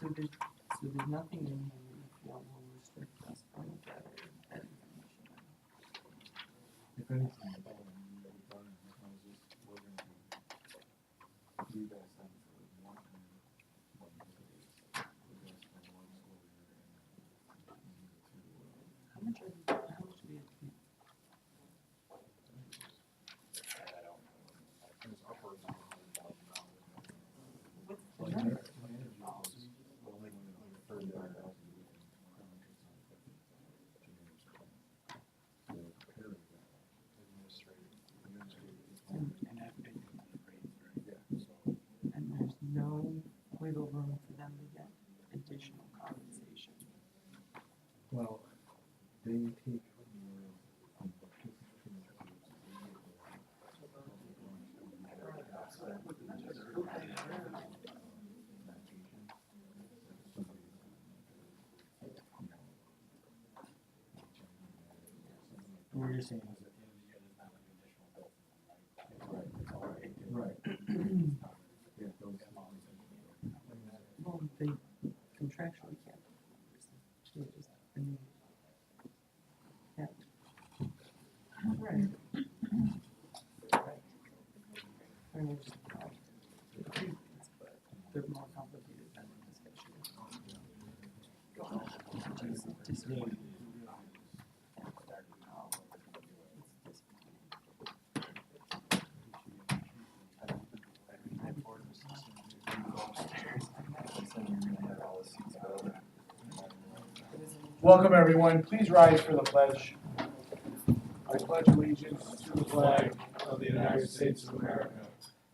So there's nothing in here that will restrict us from gathering that information. If anything, we're going to do that for one How much do we have to pay? What's the number? And there's no wiggle room for them to get additional compensation. Well, they take what you're saying is at the end of the year, there's not like additional bill from them, right? It's all right. right. Yeah, those. Well, they contractually can't. They just, I mean, yeah. Right. I mean, just, but they're more complicated than this issue. Just, Welcome, everyone. Please rise for the pledge. I pledge allegiance to the flag of the United States of America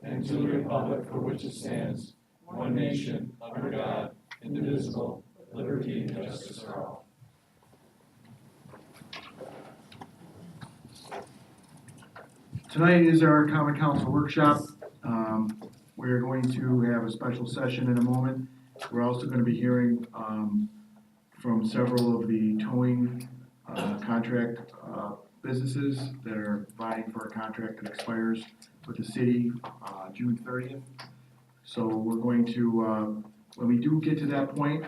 and to the republic for which it stands, one nation, under God, indivisible, liberty and justice for all. Tonight is our Common Council workshop. We're going to have a special session in a moment. We're also going to be hearing from several of the towing contract businesses that are vying for a contract that expires with the city June 30th. So we're going to, when we do get to that point,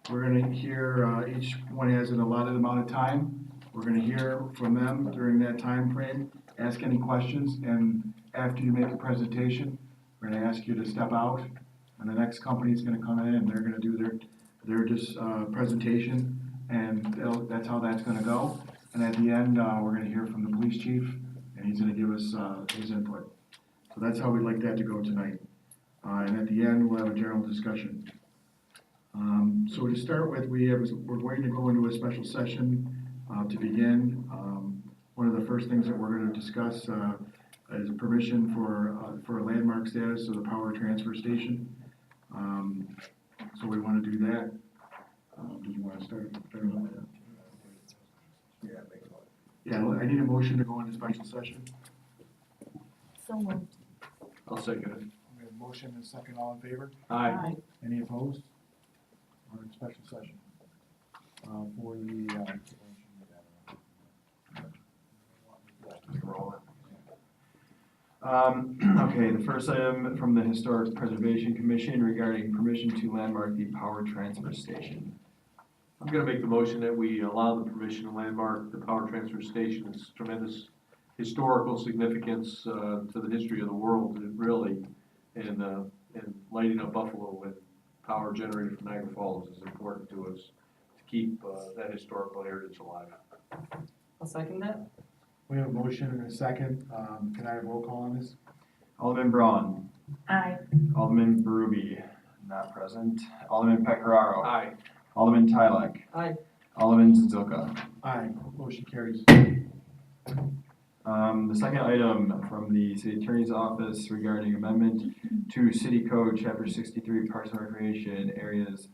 we're going to hear, each one has an allotted amount of time. We're going to hear from them during that time frame, ask any questions, and after you make a presentation, we're going to ask you to step out, and the next company is going to come in and they're going to do their presentation, and that's how that's going to go. And at the end, we're going to hear from the police chief, and he's going to give us his input. So that's how we'd like that to go tonight. And at the end, we'll have a general discussion. So to start with, we're going to go into a special session to begin. One of the first things that we're going to discuss is permission for a landmark status of the power transfer station. So we want to do that. Did you want to start? Yeah, I need a motion to go into special session. so moved. I'll second it. We have a motion and a second. All in favor? Aye. Any opposed? We're in special session. For the, Okay, the first item from the Historic Preservation Commission regarding permission to landmark the power transfer station. I'm gonna make the motion that we allow the permission to landmark the power transfer station. It's tremendous historical significance to the history of the world, really, and lighting up Buffalo with power generated from Niagara Falls is important to us to keep that historical heritage alive. I'll second that. we have a motion and a second. Can I have roll call on this? Alderman Braun, Aye. Alderman Berube, not present. Alderman Pecoraro. Aye. Alderman Tylek. Aye. Alderman Zazoka. Aye, motion carries. The second item from the city attorney's office regarding amendment to city code chapter 63 Parks and Recreation areas,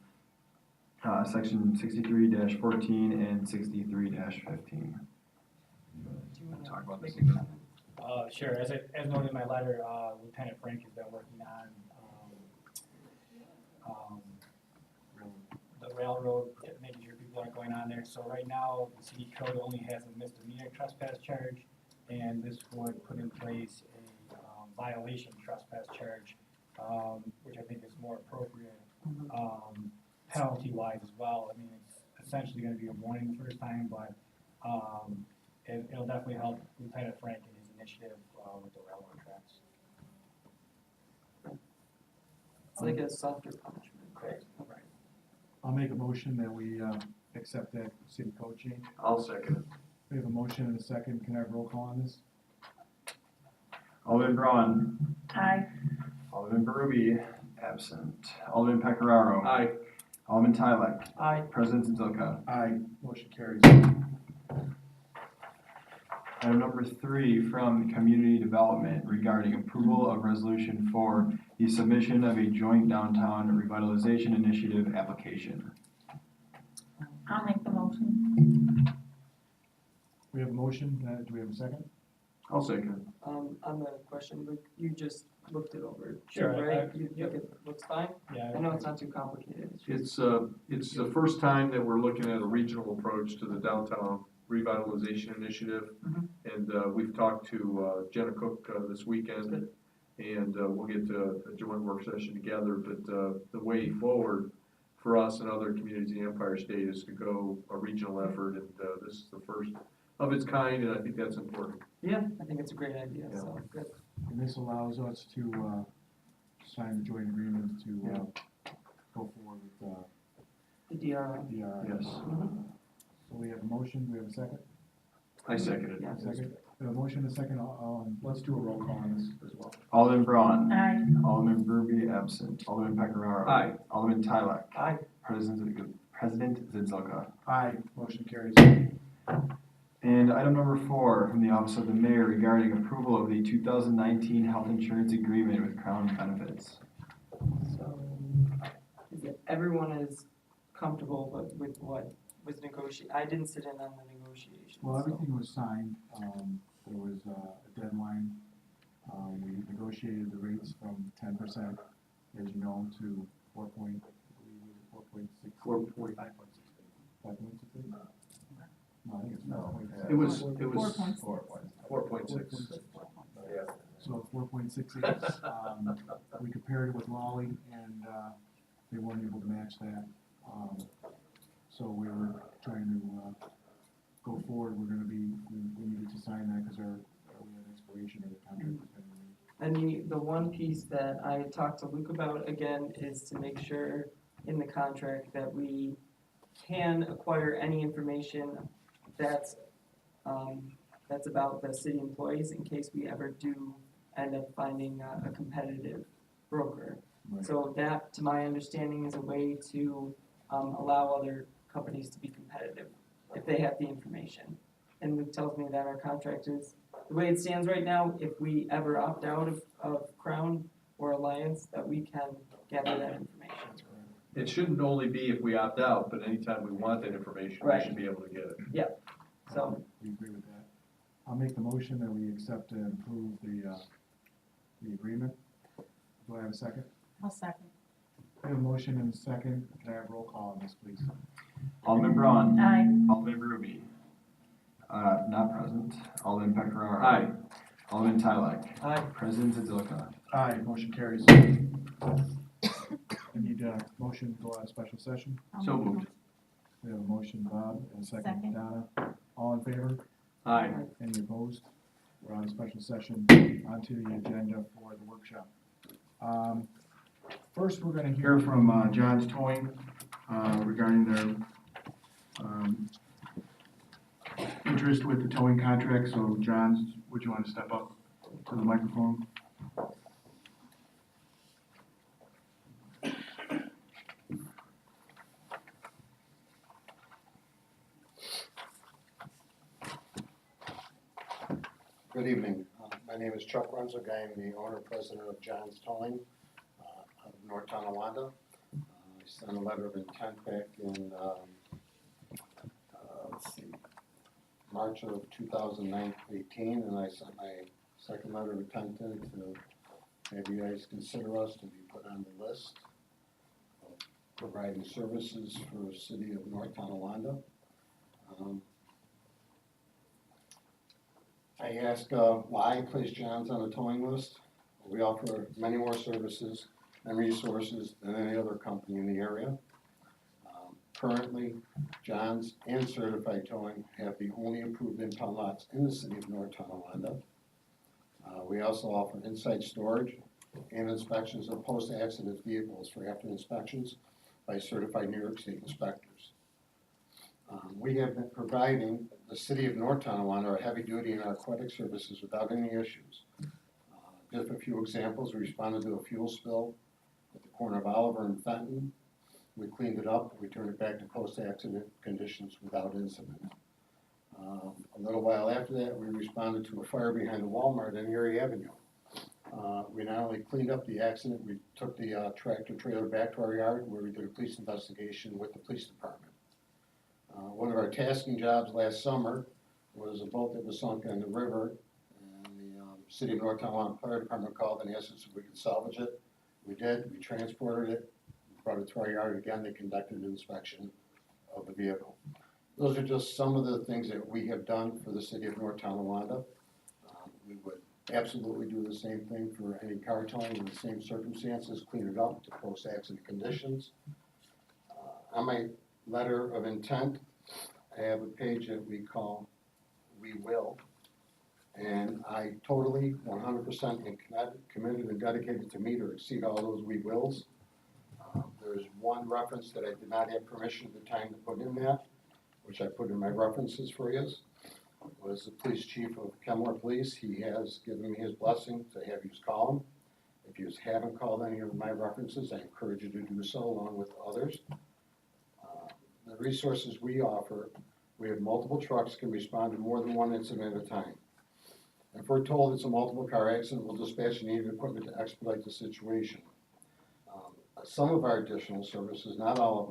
section 63-14 and 63-15. Do you Talk want about to this make a a bit. comment? Sure, as noted in my letter, Lieutenant Frank has been working on, the railroad, making sure people aren't going on there. So right now, the city code only has a misdemeanor trespass charge, and this would put in place a violation trespass charge, which I think is more appropriate, penalty-wise as well. I mean, it's essentially gonna be a warning the first time, but, it'll definitely help Lieutenant Frank in his initiative, with the railroad tracks. It's like a softer punishment. Right. I'll make a motion that we, accept that city code change. I'll second it. We have a motion and a second. Can I have roll call on this? Alderman Braun. Aye. Alderman Berube, absent. Alderman Pecoraro. Aye. Alderman Tylek. Aye. President Zilka. Aye, motion carries. Item number 3 from Community Development regarding approval of resolution for the submission of a joint downtown revitalization initiative application. I'll make the motion. We have a motion, do we have a second? I'll second it. On the question, Luke, you just looked it over, too, Sure, right? You think it looks fine? Yeah. I know it's not too complicated. It's just- It's the first time that we're looking at a regional approach to the downtown revitalization initiative. Mhm. And we've talked to Jenna Cook this weekend, Good. and we'll get to a joint work session together. But the way forward for us and other communities in the Empire State is to go a regional effort, and this is the first of its kind, and I think that's important. Yeah, I think it's a great idea, so, good. And this allows us to, sign the joint agreement to, go forward with, The DRI. the, Yes. Mhm. So we have a motion, do we have a second? I second it. Yeah. Second. We have a motion and a second, let's do a roll call on this as well. Alderman Braun. Aye. Alderman Berube, absent. Alderman Pecoraro. Aye. Alderman Tylek. Aye. President Zilka. Aye, motion carries. And item number 4 from the Office of the Mayor regarding approval of the 2019 health insurance agreement with Crown Benefits. So, everyone is comfortable with what was negotiated. I didn't sit in on the negotiations. Well, so- everything was signed, there was a deadline. We negotiated the rates from 10%, as you know, to 4.6. 4.6. 5.6? No, I think it's No, 4.6. It was 4.6. 4.6. Yeah. So 4.68, we compared it with Lolly, and, they weren't able to match that. So we were trying to, go forward, we needed to sign that because we had expiration of the contract. was gonna be- And the one piece that I talked to Luke about, again, is to make sure in the contract that we can acquire any information that's about the city employees in case we ever do end up finding a competitive broker. Right. So that, to my understanding, is a way to allow other companies to be competitive if they have the information. And Luke tells me that our contract is, the way it stands right now, if we ever opt out of Crown or Alliance, that we can gather that information. It shouldn't only be if we opt out, but anytime we want that information, we Right. should be able to get it. So, We agree with that. I'll make the motion that we accept and approve the agreement. Do I have a second? I'll second. I have a motion and a second. Can I have roll call on this, please? Alderman Braun. Aye. Alderman Berube. Not present. Alderman Pecoraro. Aye. Alderman Tylek. aye. President Zilka. Aye, motion carries. I need a motion to go out of special session. I'll So make the moved. We have a motion, Bob, and a second, Second. Donna. All in favor? Aye. Any opposed? We're on a special session. Onto the agenda for the workshop. First, we're gonna hear from John's Towing regarding their interest with the towing contract. So, John, would you want to step up to the microphone? Good evening. My name is Chuck Brunswick. I am the owner president of John's Towing out of North Tonawanda. I sent a letter of intent back in, let's see, March of 2018, and I sent my second letter of intent in to have you guys consider us to be put on the list of providing services for the city of North Tonawanda. I asked why place John's on the towing list. We offer many more services and resources than any other company in the area. Currently, John's and Certified Towing have the only approved impound lots in the city of North Tonawanda. We also offer inside storage and inspections of post-accident vehicles for after inspections by certified New York State inspectors. We have been providing the city of North Tonawanda our heavy-duty and aquatic services without any issues. Just a few examples, we responded to a fuel spill at the corner of Oliver and Fenton. We cleaned it up, we turned it back to post-accident conditions without incident. A little while after that, we responded to a fire behind the Walmart on Erie Avenue. We not only cleaned up the accident, we took the tractor trailer back to our yard where we did a police investigation with the police department. One of our tasking jobs last summer was a boat that was sunk in the river, and the city of North Tonawanda Fire Department called and asked us if we could salvage it. We did, we transported it, brought it to our yard again, they conducted an inspection of the vehicle. Those are just some of the things that we have done for the city of North Tonawanda. We would absolutely do the same thing for any car towing in the same circumstances, clean it up to post-accident conditions. On my letter of intent, I have a page that we call We Will. And I totally, 100% committed and dedicated to meet or exceed all those we wills. There's one reference that I did not have permission at the time to put in that, which I put in my references for you, was the police chief of Kenmore Police. He has given me his blessing to have you call him. If you haven't called any of my references, I encourage you to do so along with others. The resources we offer, we have multiple trucks can respond to more than one incident at a time. If we're told it's a multiple car accident, we'll dispatch needed equipment to expedite the situation. Some of our additional services, not all of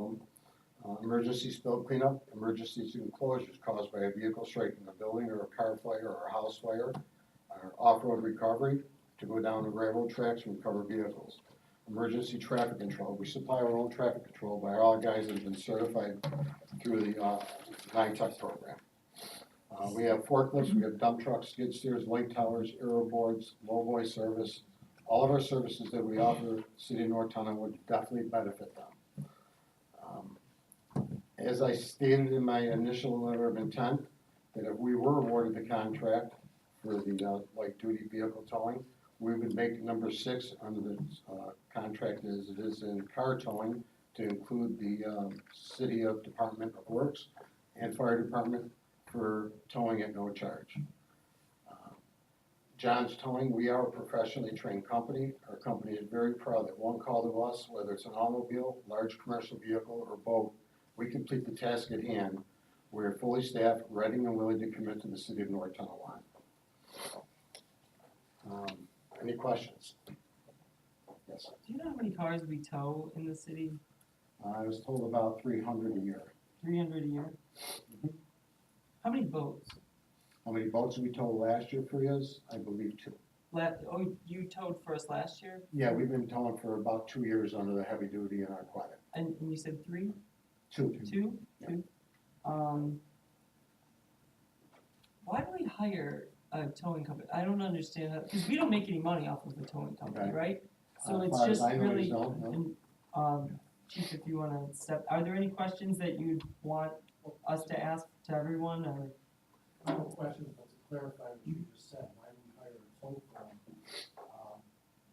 them, emergency spill cleanup, emergency enclosures caused by a vehicle striking a building or a car fire or a house fire, our off-road recovery to go down the railroad tracks and recover vehicles. Emergency traffic control, we supply our own traffic control by all guys that have been certified through the NITEC program. We have forklifts, we have dump trucks, skid steers, light towers, aero boards, low voice service. All of our services that we offer, City of North Tonawanda would definitely benefit them. As I stated in my initial letter of intent, that if we were awarded the contract for the light duty vehicle towing, we would make number 6 under the contract as it is in car towing to include the City of Department of Works and Fire Department for towing at no charge. John's Towing, we are a professionally trained company. Our company is very proud that one call to us, whether it's an automobile, large commercial vehicle, or boat, we complete the task at hand. We're fully staffed, ready and willing to commit to the city of North Tonawanda. Any questions? Yes. Do you know how many cars we tow in the city? I was told about 300 a year. 300 a year? How many boats? How many boats did we tow last year for you? I believe 2. Oh, you towed for us last year? Yeah, we've been towing for about 2 years under the heavy duty and aquatic. And you said 3? 2. 2? Yeah. 2? Why do we hire a towing company? I don't understand how, because we don't make any money off of the towing company, Okay. right? So As it's far as just I know, you really, don't, no. and, Chief, if you wanna step, are there any questions that you'd want us to ask to everyone, or? No questions, but to clarify what you just said, why we hire a tow firm.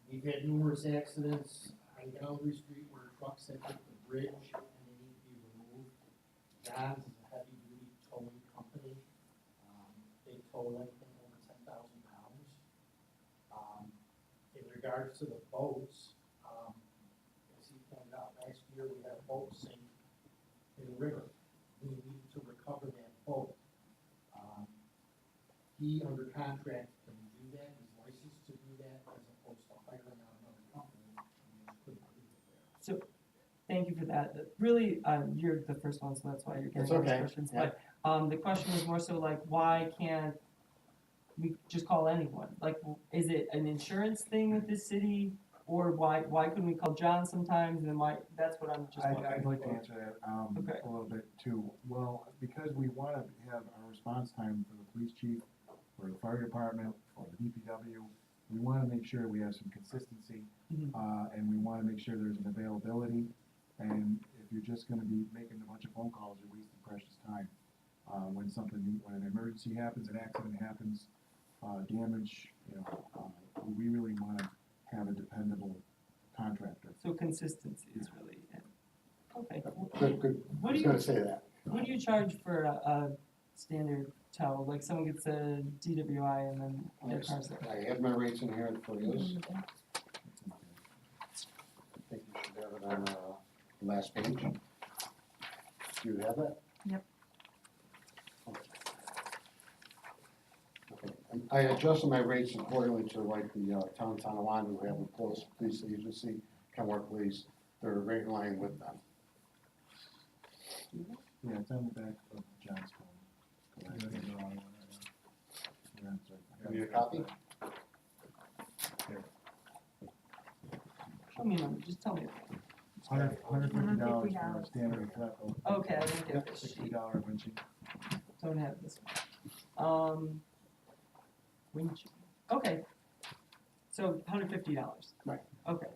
We've had numerous accidents on Gallery Street where trucks have hit the bridge and they need to be removed. John's is a heavy duty towing company. They tow anything over 10,000 pounds. In regards to the boats, as he pointed out, last year we had a boat sink in the river. We needed to recover that boat. He, under contract, can do that, he's licensed to do that, as opposed to hiring out another company, and we just couldn't prove it there. thank you for that. Really, you're the first one, so that's why you're It's getting all these okay, questions. yeah. But, the question was more so like, why can't we just call anyone? Like, is it an insurance thing with this city? Or why couldn't we call John sometimes, and then why, that's what I'm just wondering. I'd like to answer that, Okay. a little bit too. Well, because we wanna have our response time for the police chief, for the fire department, for the DPW, we wanna make sure we have some consistency, Mhm. and we wanna make sure there's an availability. And if you're just gonna be making a bunch of phone calls, you're wasting precious time. When an emergency happens, an accident happens, damage, we really wanna have a dependable contractor. So consistency is really, okay. Good. I What do was you, gonna say that. what do you charge for a standard tow? Like someone gets a DWI and then their car's there. I have my rates in here for you. I think you should have it on, the last page. Do you have that? Yep. Okay, and I adjusted my rates accordingly to like the, town of Tonawanda, who have a close police agency, Kenmore Police, they're right in line with them. Yeah, it's on the back of John's phone. Give you a copy? Show me a number, just tell me. $150 for a standard truck. Okay, I didn't get this sheet. $60 windshield. Don't have this one. Windshield. Okay. So $150. Right. Okay.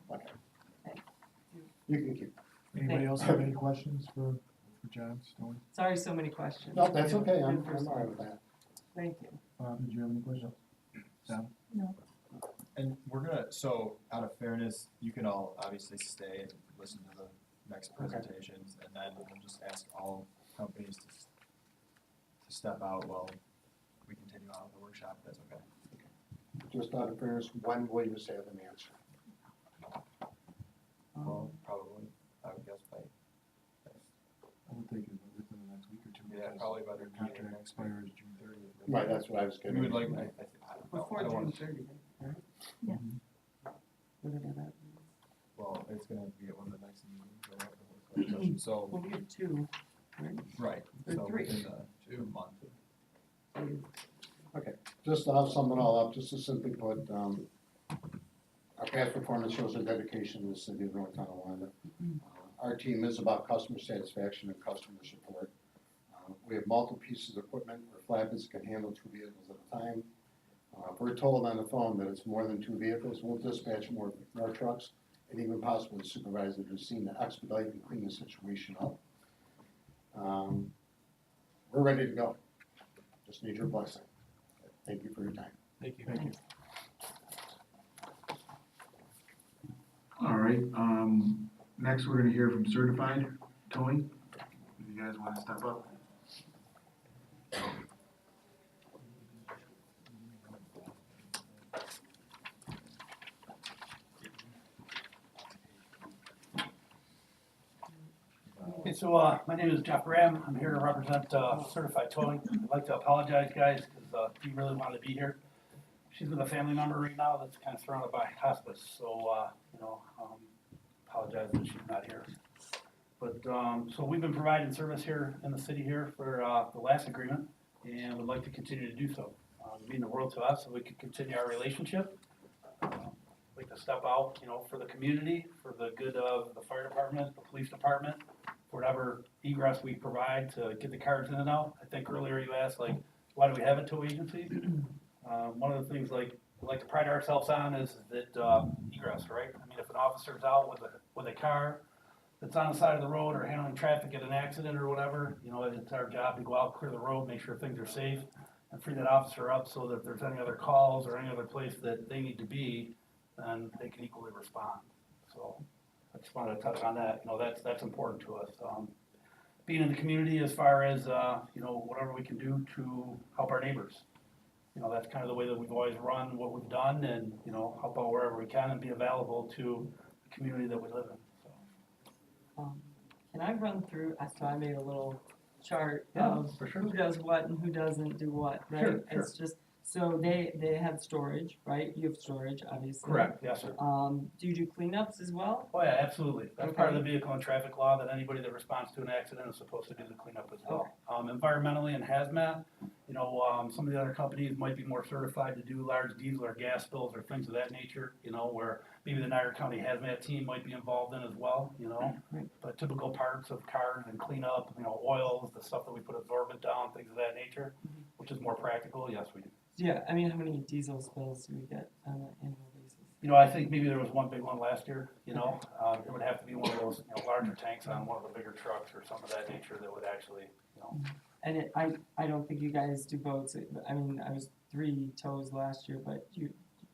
You can keep. Anybody else have any questions for John Stone? Sorry, so many questions. No, that's okay, I'm Good first all right one. with that. Thank you. Did you have any questions? John? And we're gonna, so out of fairness, you can all obviously stay and listen to the next presentations, and then we'll just ask all companies to step out while we continue on with the workshop, if that's okay. Just out of fairness, when will you just have an answer? Well, probably, I would guess by, I would think it within the next week or two. yeah, because probably by the the beginning contract of next week. expires June 30th. Right, that's what I was We getting. would like, at. I don't know, Before I don't June wanna, 30th, right? Yeah. Whatever that means. well, it's gonna be at one of the next meetings, or after the work session, so, Well, we have two, right? right, Or so three. within the month. Just to have sum it all up, just to simply put, our past performance shows our dedication to the city of North Tonawanda. Our team is about customer satisfaction and customer support. We have multiple pieces of equipment or flatbeds can handle 2 vehicles at a time. If we're told on the phone that it's more than 2 vehicles, we'll dispatch more trucks and even possibly supervise the scene to expedite and clean the situation up. We're ready to go. Just need your blessing. Thank you for your time. Thank you. Thank you. All right, next we're gonna hear from Certified Towing. If you guys wanna step up. Okay, so, my name is Jeff Graham, I'm here to represent, Certified Towing. I'd like to apologize, guys, because, he really wanted to be here. She's with a family member right now that's kind of surrounded by hospice, so, apologize that she's not here. But, so we've been providing service here in the city here for, the last agreement, and would like to continue to do so. It mean the world to us, so we can continue our relationship. Like to step out, for the community, for the good of the fire department, the police department, whatever egress we provide to get the cars in and out. I think earlier you asked, like, why do we have a tow agency? One of the things we like to pride ourselves on is that egress, right? I mean, if an officer's out with a car that's on the side of the road or handling traffic at an accident or whatever, it's our job to go out, clear the road, make sure things are safe, and free that officer up so that if there's any other calls or any other place that they need to be, then they can equally respond. So I just wanted to touch on that. That's important to us. Being in the community as far as, whatever we can do to help our neighbors. That's kind of the way that we've always run what we've done and, help out wherever we can and be available to the community that we live in. So. Can I run through, so I made a little chart Yeah, of for sure. who does what and who doesn't do what, right? Sure. It's just, So they have storage, right? You have storage, obviously. Correct, yes, sir. Do you do cleanups as well? Oh, yeah, absolutely. That's part of the vehicle and traffic law, that anybody that responds to an accident is supposed to do the cleanup as well. Environmentally and hazmat, you know, some of the other companies might be more certified to do large diesel or gas spills or things of that nature, you know, where maybe the Niagara County hazmat team might be involved in as well, you know? Right. But typical parts of cars and cleanup, you know, oils, the stuff that we put absorbent down, things of that nature, which is more practical, yes, we do. Yeah, I mean, how many diesel spills do we get on an annual basis? You know, I think maybe there was one big one last year, you know, it would have to be one of those, you know, larger tanks on one of the bigger trucks or something of that nature that would actually, you know. And I don't think you guys do boats. I mean, I was 3 tows last year, but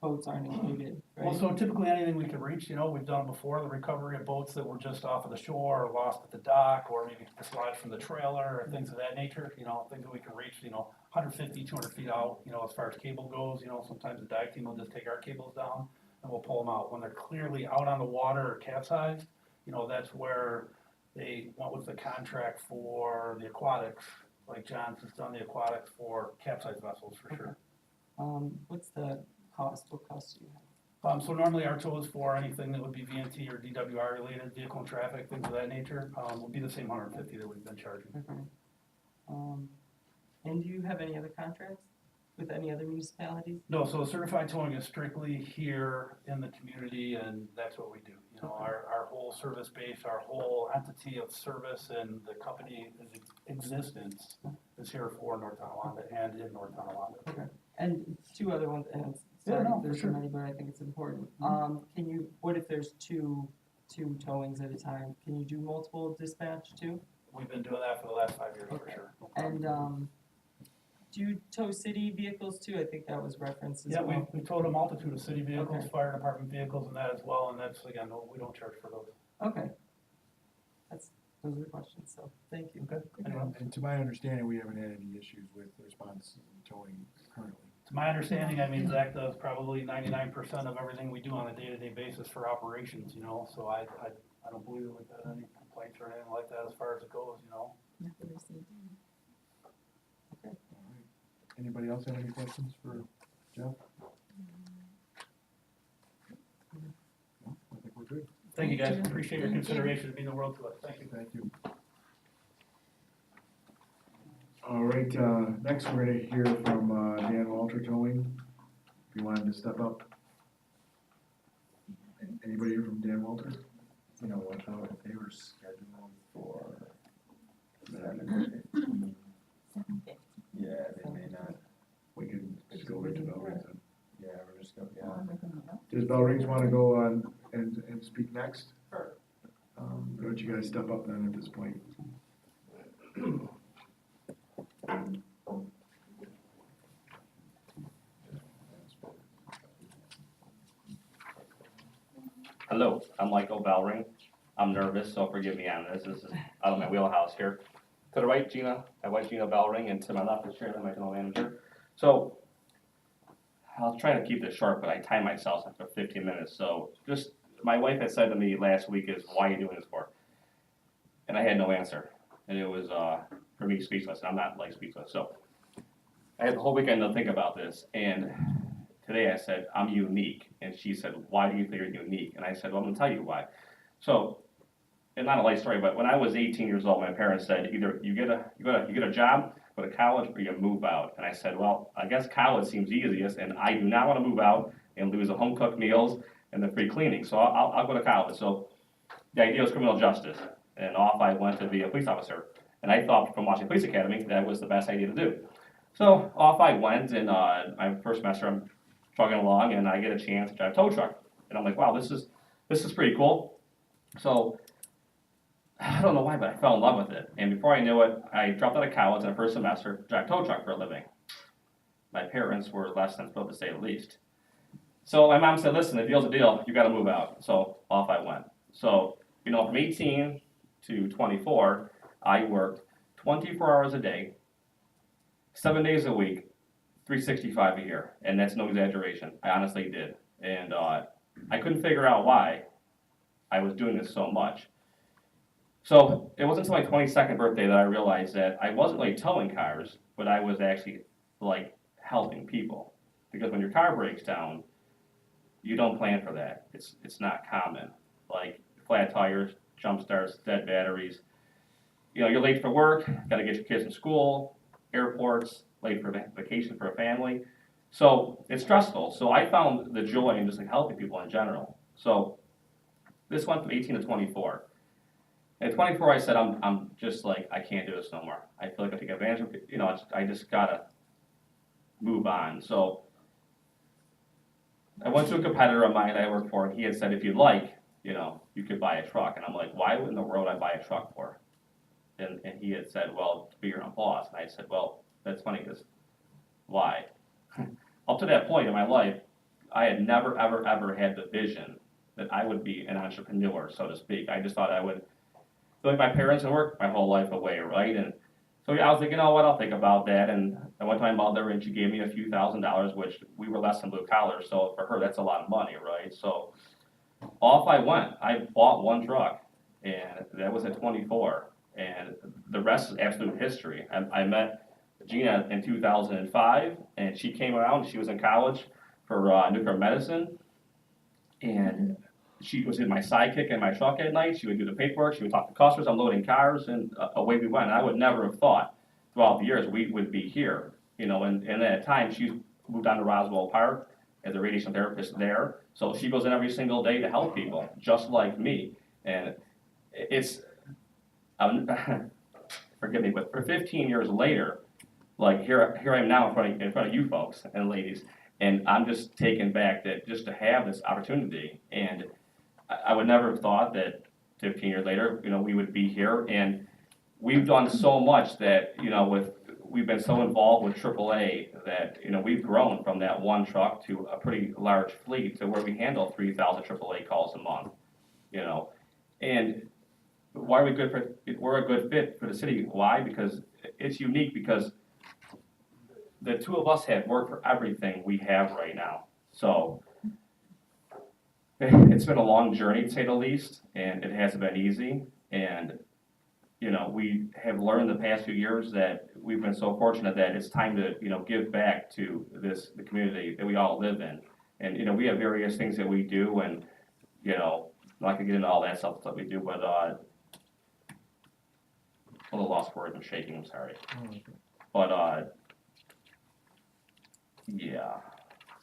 boats aren't included, right? Well, so typically anything we can reach, you know, we've done before, the recovery of boats that were just off of the shore or lost at the dock, or maybe dislodged from the trailer or things of that nature, you know, things that we can reach, you know, 150, 200 feet out, you know, as far as cable goes, you know, sometimes the dive team will just take our cables down and we'll pull them out. When they're clearly out on the water or capsized, you know, that's where they went with the contract for the aquatics, like John's has done the aquatics for capsized vessels for sure. What's the cost? What cost do you have? So normally our tow is for anything that would be VNT or DWR related, vehicle and traffic, things of that nature, would be the same 150 that we've been charging. Okay. And do you have any other contracts with any other municipalities? No, so certified towing is strictly here in the community, and that's what we do. You know, our whole service base, our whole entity of service and the company existence is here for North Tonawanda and in North Tonawanda. Okay. And 2 other ones, and Yeah, sorry, no, there's for so sure. many, but I think it's important. What if there's two towings at a time? Can you do multiple dispatch too? We've been doing that for the last 5 years for sure. No problem. And, do you tow city vehicles too? I think that was referenced as Yeah, well. we towed a multitude of city vehicles, Okay. fire department vehicles and that as well, and that's, again, no, we don't charge for those. Okay. Those are the questions, so thank you. Okay. And to my understanding, we haven't had any issues with the response and towing currently. To my understanding, I mean, Zach does probably 99% of everything we do on a day-to-day basis for operations, you know, so I don't believe that we've had any complaints or anything like that as far as it goes, you know. All right. Anybody else have any questions for Jeff? No, I think we're good. Thank you, guys, appreciate your consideration, it means the world to us, thank you. Thank you. All right, next we're gonna hear from Dan Walter Towing, if you wanted to step up. Anybody here from Dan Walter? You know what, though, if they were scheduled for 7:50. yeah, they may not, We can just go right to Bell Rings then. yeah, we're just gonna, yeah. Does Bell Rings wanna go on and speak next? Sure. Why don't you guys step up then at this point? Hello, I'm Michael Bellring. I'm nervous, so forgive me on this. This is out of my wheelhouse here. To the right, my wife Gina Bellring, and to my left is Shirley, my general manager. So I'll try to keep this short, but I time myself after 15 minutes. So just, my wife had said to me last week is, why are you doing this for? And I had no answer. And it was, for me, speechless. I'm not like speechless. So I had the whole weekend to think about this. And today I said, I'm unique. And she said, why do you think you're unique? And I said, well, I'm gonna tell you why. So, and not a light story, but when I was 18 years old, my parents said, either you get a job, go to college, or you move out. And I said, well, I guess college seems easiest, and I do not want to move out and lose the home cooked meals and the free cleaning. So I'll go to college. So the idea was criminal justice, and off I went to be a police officer. And I thought from watching Police Academy that was the best idea to do. So off I went, and my first semester I'm trucking along, and I get a chance to drive a tow truck. And I'm like, wow, this is pretty cool. So I don't know why, but I fell in love with it. And before I knew it, I dropped out of college in the first semester, drive tow truck for a living. My parents were less than thrilled, to say the least. So my mom said, listen, the deal's a deal, you gotta move out. So off I went. So, you know, from 18 to 24, I worked 24 hours a day, 7 days a week, 365 a year. And that's no exaggeration. I honestly did. And I couldn't figure out why I was doing this so much. So it wasn't until my 22nd birthday that I realized that I wasn't really towing cars, but I was actually like helping people. Because when your car breaks down, you don't plan for that. It's not common. Like flat tires, jump starts, dead batteries. You know, you're late for work, gotta get your kids in school, airports, late for vacation for a family. So it's stressful. So I found the joy in just like helping people in general. So this went from 18 to 24. At 24, I said, I'm just like, I can't do this no more. I feel like I take advantage of it. You know, I just gotta move on. So I went to a competitor of mine that I worked for, and he had said, if you'd like, you know, you could buy a truck. And I'm like, why in the world would I buy a truck for? And he had said, well, to be your own boss. And I said, well, that's funny, because why? Up to that point in my life, I had never, ever, ever had the vision that I would be an entrepreneur, so to speak. I just thought I would, like my parents and work my whole life away, right? And so I was like, you know what, I'll think about that. And I went to my mother, and she gave me a few $1,000s, which we were less than blue collar, so for her, that's a lot of money, right? So off I went. I bought one truck, and that was at 24. And the rest is absolute history. I met Gina in 2005, and she came around. She was in college for nuclear medicine, and she was in my sidekick in my truck at night. She would do the paperwork. She would talk to customers, unloading cars, and away we went. And I would never have thought throughout the years we would be here. You know, and at that time, she moved on to Roswell Park as a radiation therapist there. So she goes in every single day to help people, just like me. And it's, forgive me, but for 15 years later, like here I am now in front of you folks and ladies, and I'm just taken back that just to have this opportunity. And I would never have thought that 15 years later, you know, we would be here. And we've done so much that, you know, we've been so involved with AAA that, you know, we've grown from that one truck to a pretty large fleet to where we handle 3,000 AAA calls a month, you know. And why are we good for, we're a good fit for the city. Why? Because it's unique, because the two of us have worked for everything we have right now. So it's been a long journey, to say the least, and it hasn't been easy. And, you know, we have learned the past few years that we've been so fortunate that it's time to, you know, give back to the community that we all live in. And, you know, we have various things that we do, and, you know, I'm not gonna get into all that stuff that we do, but, a little lost word, I'm shaking, I'm sorry. But, yeah,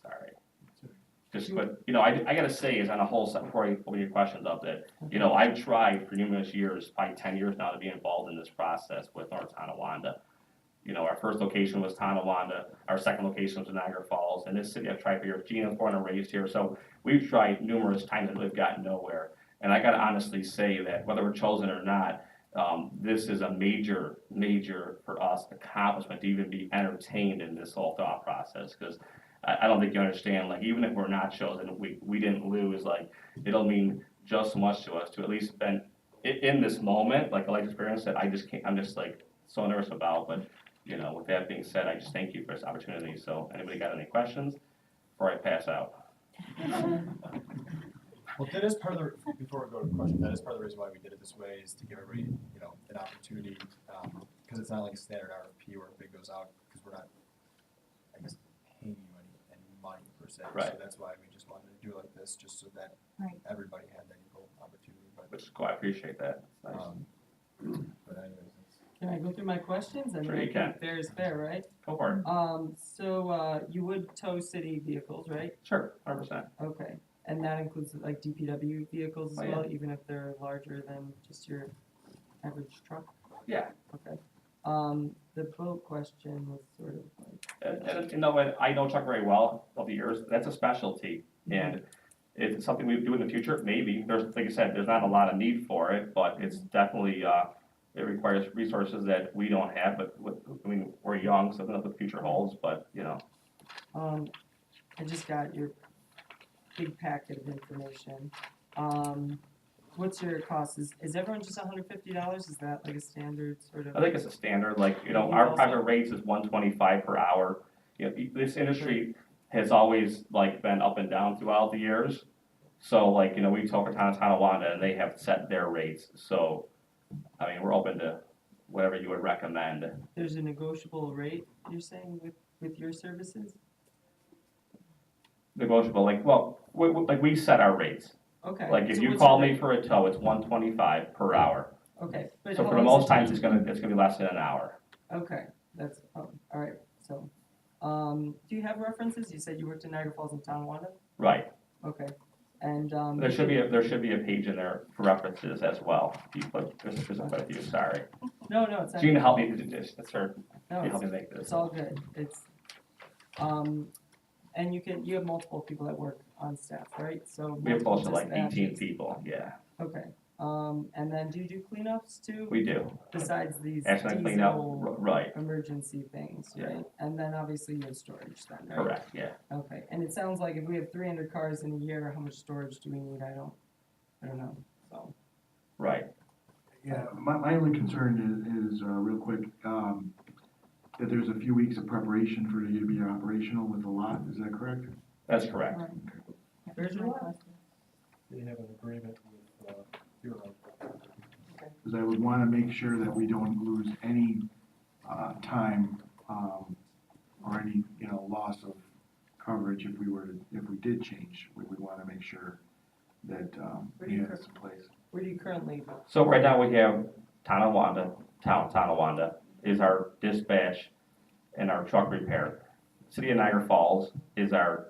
sorry. Just, but, you know, I gotta say is on a whole, before I open your questions up, that, you know, I've tried for numerous years, probably 10 years now, to be involved in this process with North Tonawanda. You know, our first location was Tonawanda, our second location was Niagara Falls, and this city I've tried for years. Gina's born and raised here, so we've tried numerous times and we've gotten nowhere. And I gotta honestly say that whether we're chosen or not, this is a major for us accomplishment to even be entertained in this whole thought process, because I don't think you understand, like, even if we're not chosen, we didn't lose, like, it'll mean just so much to us to at least been in this moment, like a life experience that I just can't, I'm just like so nervous about. But, you know, with that being said, I just thank you for this opportunity. So anybody got any questions before I pass out? Well, that is part of the, before we go to the question, that is part of the reason why we did it this way, is to give everybody, you know, an opportunity, because it's not like a standard RFP where a bid goes out, because we're not, I guess, paying you any money per se. Right. So that's why we just wanted to do it like this, just so that Right. everybody had that equal opportunity. But, Which is cool, I appreciate that. It's nice. but anyways, it's, Can I go through my questions? I Sure mean, you I can. think fair is fair, right? Go for it. So you would tow city vehicles, right? Sure, 100%. Okay, and that includes like DPW vehicles as Oh, yeah. well, even if they're larger than just your average truck? Yeah. Okay. The boat question was sort of like, And you know, and I know Chuck very well over the years. That's a specialty, and if it's something we do in the future, maybe. There's, like I said, there's not a lot of need for it, but it's definitely it requires resources that we don't have. But I mean, we're young, so I don't know what the future holds. But you know, I just got your big packet of information. What's your cost? Is everyone just $150? Is that like a standard sort of? I think it's a standard. Like, you know, You our also- private rates is $125 per hour. You know, this industry has always like been up and down throughout the years. So like, you know, we talk to Tonawanda and they have set their rates. So, I mean, we're open to whatever you would recommend. There's a negotiable rate, you're saying, with with your services? Negotiable, like, well, like we set our rates. Okay. Like if so you what's call your me rate? for a tow, it's 125 per hour. Okay, but So how for the long does most it times, take? it's gonna be less than an hour. Okay, that's, all right, so, do you have references? You said you worked in Niagara Falls and Tonawanda? Right. Okay, and, There should be a page in there for references as well. If you put, there's quite a few, sorry. No, it's not. Gina, help me, that's her, No, help me make this. it's all good, it's, and you have multiple people that work on staff, right? So. We have close to multiple like 18 dispatches. people, yeah, Okay, and then do you do cleanups too? we do. Besides these Accident cleanup, diesel right, emergency things, Yeah. right? And then obviously you have storage then, right? correct, yeah. Okay, and it sounds like if we have 300 cars in a year, how much storage do we need? I don't know, so. Right. Yeah, my only concern is, real quick, that there's a few weeks of preparation for you to be operational with the lot, is that correct? That's correct. Where's your lot? They have an agreement with, Hero. Because I would wanna make sure that we don't lose any, time, or any, loss of coverage if we did change. We would wanna make sure that, we had this in place. Where do you currently live? So right now we have Tonawanda is our dispatch and our truck repair. City of Niagara Falls is our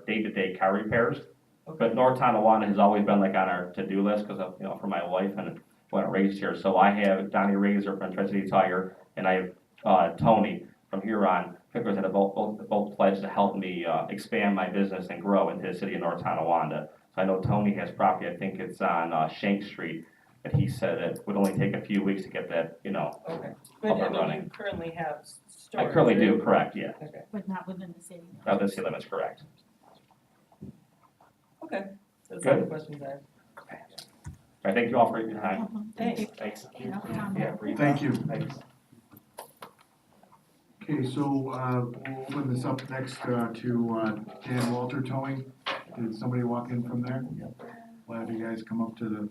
day-to-day car repairs. But North Tonawanda has always been like on our to-do list because of, for my wife and when I raised here. So I have Donnie Razor from Tri-City Tire and I have Tony from Huron. Pickers that have both pledged to help me expand my business and grow into the city of North Tonawanda. So I know Tony has property, I think it's on Shank Street, that he said it would only take a few weeks to get that, Okay, Up but and I mean, running. you currently have I storage, currently do, right? correct, yeah. Okay, But not within the city. Now the city limit's correct. okay, that's all the Good. questions I have. I thank you all for your time. Thank you. Thanks. No comment. Yeah, for your Thank time. you. Thanks. Okay, so, we'll open this up next, to, Jan Walter Towing. Did somebody walk in from there? We'll have you guys come up to the,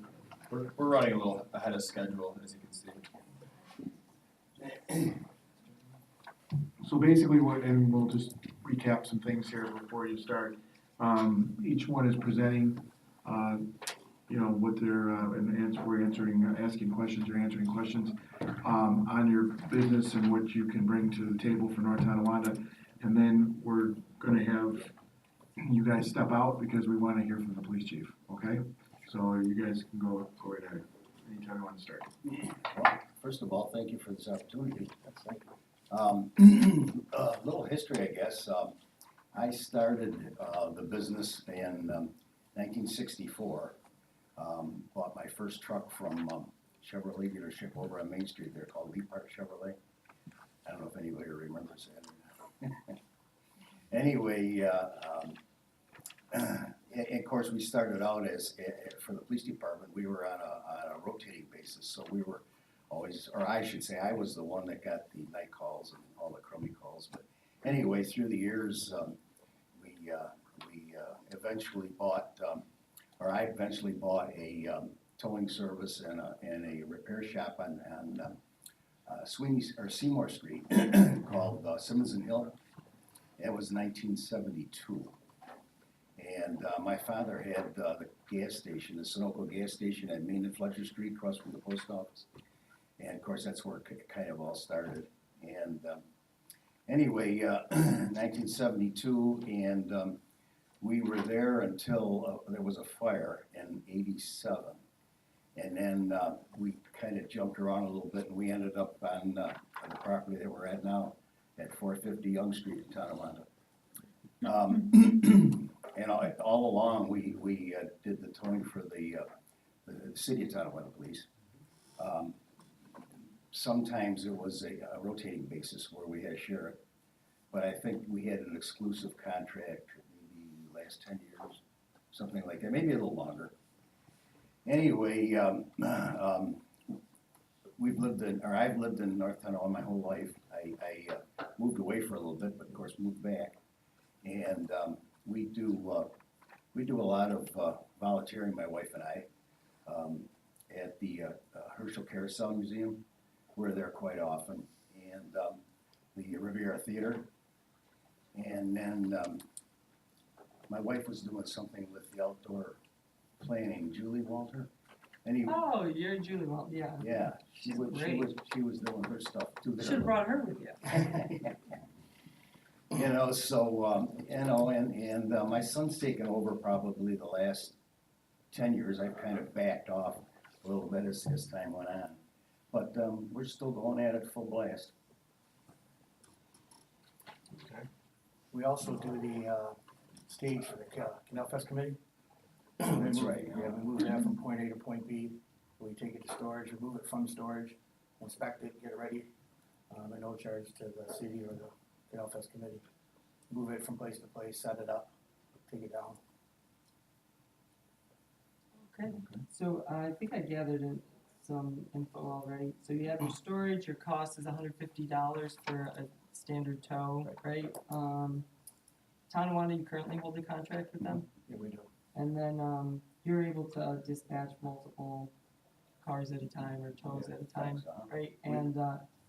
We're running a little ahead of schedule, as you can see. so basically and we'll just recap some things here before you start. Each one is presenting, what they're, we're asking questions or answering questions, on your business and what you can bring to the table for North Tonawanda. And then we're gonna have you guys step out because we wanna hear from the police chief, okay? So you guys can go right ahead, anytime you wanna start. First of all, thank you for this opportunity. Thank you. A little history, I guess. I started the business in 1964. Bought my first truck from Chevrolet dealership over on Main Street there called Lee Park Chevrolet. I don't know if anybody remembers that. Anyway, and of course, we started out as, for the police department, we were on a rotating basis. So we were always, or I should say, I was the one that got the night calls and all the crummy calls. But anyway, through the years, we eventually bought, I eventually bought a towing service and a repair shop on Seymour Street called Simmons and Hill. It was 1972. And my father had the gas station, the Sunoco gas station at Main and Fletcher Street across from the post office. And of course, that's where it kind of all started. And anyway, 1972, and we were there until there was a fire in '87. And then we kind of jumped around a little bit and we ended up on the property that we're at now at 450 Young Street in Tonawanda. And all along, we did the towing for the city of Tonawanda Police. Sometimes it was a rotating basis where we had to share it, but I think we had an exclusive contract maybe the last 10 years, something like that, maybe a little longer. Anyway, I've lived in North Tonawanda my whole life. I moved away for a little bit, but of course moved back, and we do a lot of volunteering, my wife and I, at the Herschel Carousel Museum. We're there quite often, and the Riviera Theater. And then, my wife was doing something with the outdoor planning, Julie Walter. Any, Oh, you're Julie, well, yeah. yeah, she was doing her stuff too. there. Should've brought her with you. You know, so, and my son's taken over probably the last 10 years. I've kind of backed off a little bit as time went on. But, we're still going at it full blast. We also do the stage for the Canal Fest Committee. That's right. Yeah, we move that from point A to point B. We take it to storage, remove it from storage, inspect it, get it ready, at no charge to the city or the Canal Fest Committee. Move it from place to place, set it up, take it down. Okay, so I think I gathered in some info already. So you have your storage, your cost is $150 for a standard tow, right? Tonawanda, you currently hold a contract with them? Yeah, we do. And then, you're able to dispatch multiple cars at a time or tows at a time, right? And,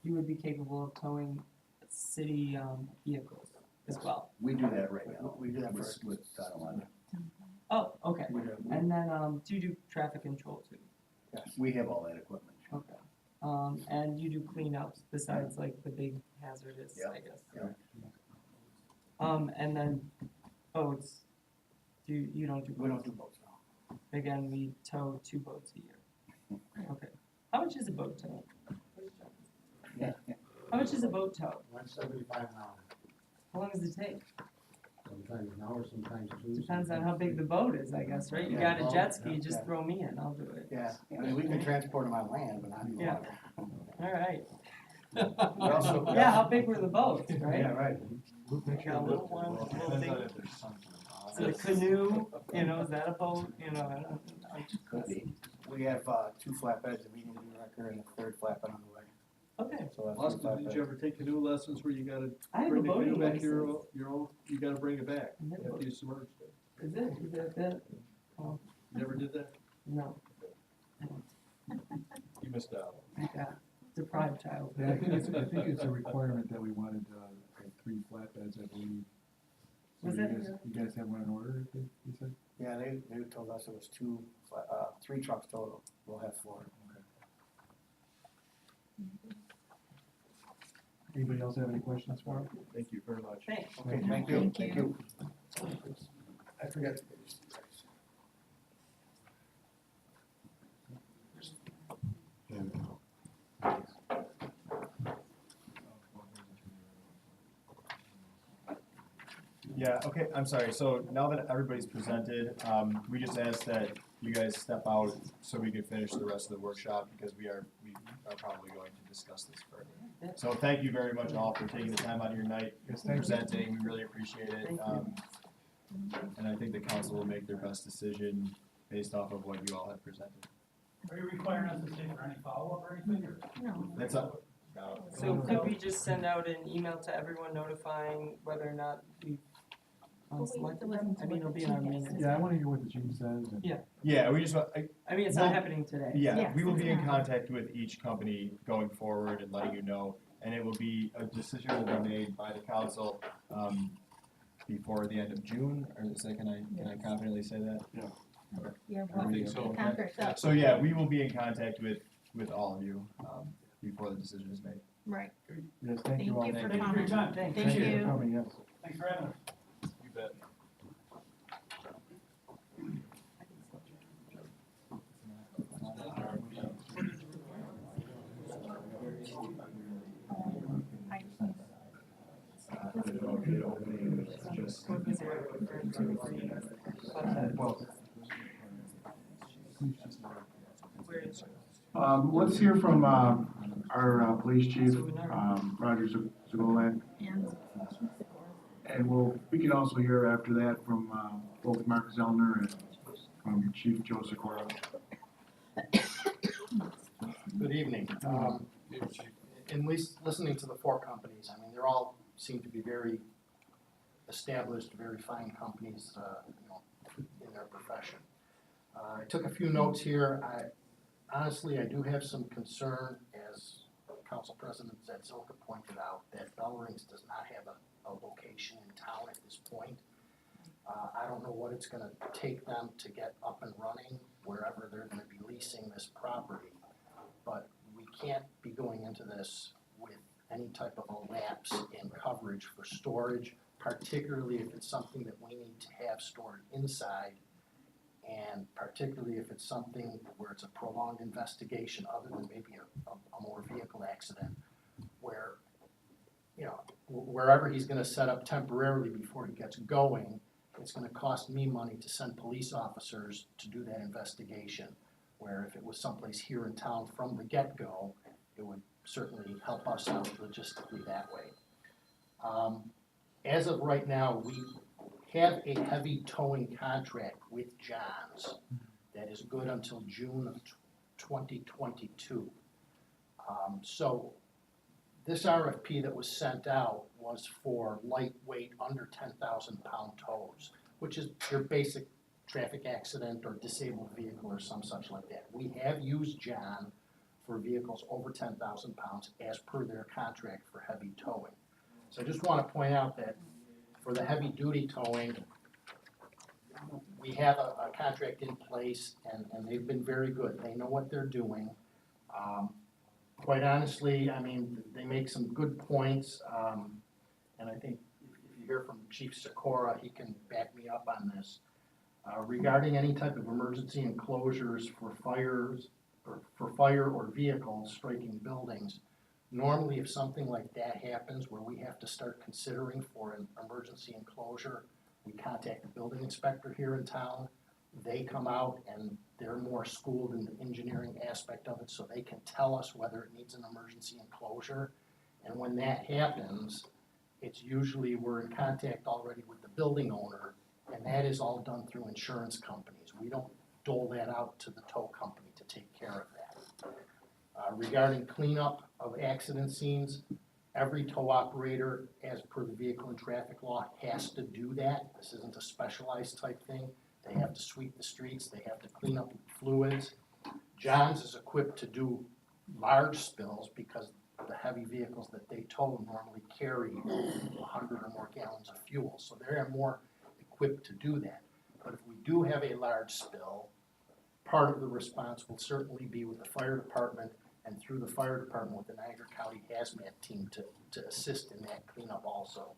you would be capable of towing city, vehicles as well. We do that right now. We do that with- first. With Tonawanda. Oh, okay. We do. And then, do you do traffic control too? Yes. We have all that equipment. Okay. And you do cleanups besides like the big hazardous, I guess. Yep. And then boats, you don't do boats? We don't do boats now. Again, we tow 2 boats a year. Okay. How much is a boat tow? How much is a boat tow? $175 an hour, How long does it take? sometimes an hour, sometimes two. Depends on how big the boat is, I guess, right? You got a jet ski, just throw me in, I'll do it. Yeah, I mean, we can transport them on land, but not in Yeah. water. All right. We also- Yeah, how big were the boats, right? Yeah, right. Got a little one, Well, a it little depends on thing. if there's something on Is it a it. canoe, is that a boat, I don't. Could be. We have, 2 flatbeds, a medium duty wrecker and a 3rd flatbed on the way. Okay, So that's 3 Austin, did you flatbeds. ever take canoe lessons where you gotta I have a bring the canoe boating back to license. your own, you gotta bring it back I have a after boat- you submerged it? Is that, You never did that? no, You missed out. I got deprived child. Yeah, I think it's a requirement that we wanted, like 3 flatbeds, I believe. So Was you that- guys, you guys have one in order, you said? Yeah, they told us it was 3 trucks total. We'll have 4. Anybody else have any questions for him? Thank you very much. Thanks. Okay, thank you. Thank you. I forgot to. Yeah, okay, I'm sorry, so now that everybody's presented, we just ask that you guys step out so we can finish the rest of the workshop, because we are probably going to discuss this further. So thank you very much all for taking the time out of your night, presenting, we really appreciate it. Thank you. And I think the council will make their best decision based off of what you all have presented. Are you requiring us to stay for any follow-up or anything, or? No. That's up. So could we just send out an email to everyone notifying whether or not we've selected them? I mean, it'll be in our minutes. Yeah, I wanna hear what the chief says, and Yeah, we just, I mean, it's not happening today. yeah, Yes, we will be in it's contact with each company going forward and letting you know, and it will be, a decision will be made by the council, before the end of June, or is that, can I confidently say that? Yeah, I think so. contract's up. So, yeah, we will be in contact with all of you, before the decision is made. Right. yes, thank Thank you all. you Thank for you. coming. time. Thank Thank you for you. coming, yes. Thanks for having us. You bet. What was there referring to? Where is Let's hear from, our police chief, Roger Zagolan. And we can also hear after that from, both Mark Zellner and from Chief Joe Sikora. Good evening. In listening to the 4 companies, I mean, they're all seem to be very established, very fine companies, in their profession. I took a few notes here. Honestly, I do have some concern, as Council President Zedzilka pointed out, that Bell Rings does not have a a location in town at this point. I don't know what it's gonna take them to get up and running wherever they're gonna be leasing this property. But we can't be going into this with any type of a lapse in coverage for storage, particularly if it's something that we need to have stored inside, and particularly if it's something where it's a prolonged investigation, other than maybe a motor vehicle accident, where, you know, wherever he's gonna set up temporarily before he gets going, it's gonna cost me money to send police officers to do that investigation. Where if it was someplace here in town from the get-go, it would certainly help us out logistically that way. As of right now, we have a heavy towing contract with Johns that is good until June of 2022. So this RFP that was sent out was for lightweight, under 10,000-pound tows, which is your basic traffic accident or disabled vehicle or some such like that. We have used John for vehicles over 10,000 pounds as per their contract for heavy towing. So I just want to point out that for the heavy duty towing, we have a contract in place and they've been very good. They know what they're doing. Quite honestly, I mean, they make some good points, and I think if you hear from Chief Sikora, he can back me up on this. Regarding any type of emergency enclosures for fires, or for fire or vehicles striking buildings, normally if something like that happens where we have to start considering for an emergency enclosure, we contact the building inspector here in town. They come out and they're more schooled in the engineering aspect of it, so they can tell us whether it needs an emergency enclosure. And when that happens, it's usually we're in contact already with the building owner, and that is all done through insurance companies. We don't dole that out to the tow company to take care of that. Regarding cleanup of accident scenes, every tow operator, as per the vehicle and traffic law, has to do that. This isn't a specialized type thing. They have to sweep the streets, they have to clean up fluids. Johns is equipped to do large spills because the heavy vehicles that they tow normally carry 100 or more gallons of fuel, so they're more equipped to do that. But if we do have a large spill, part of the response will certainly be with the fire department and through the fire department with the Niagara County Hazmat team to assist in that cleanup also.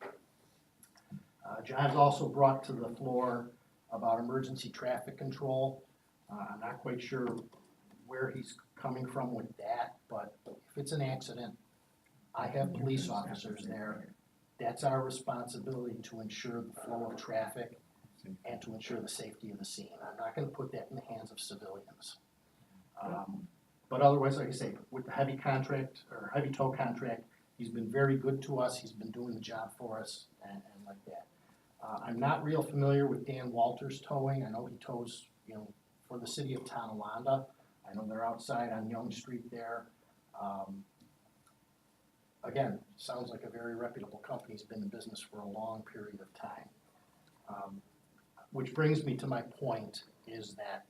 John's also brought to the floor about emergency traffic control. I'm not quite sure where he's coming from with that, but if it's an accident, I have police officers there. That's our responsibility to ensure the flow of traffic and to ensure the safety of the scene. I'm not gonna put that in the hands of civilians. But otherwise, like I say, with the heavy contract, or heavy tow contract, he's been very good to us, he's been doing the job for us, and like that. I'm not real familiar with Dan Walters Towing. I know he tows, you know, for the city of Tonawanda. I know they're outside on Young Street there. Again, sounds like a very reputable company. He's been in business for a long period of time. Which brings me to my point, is that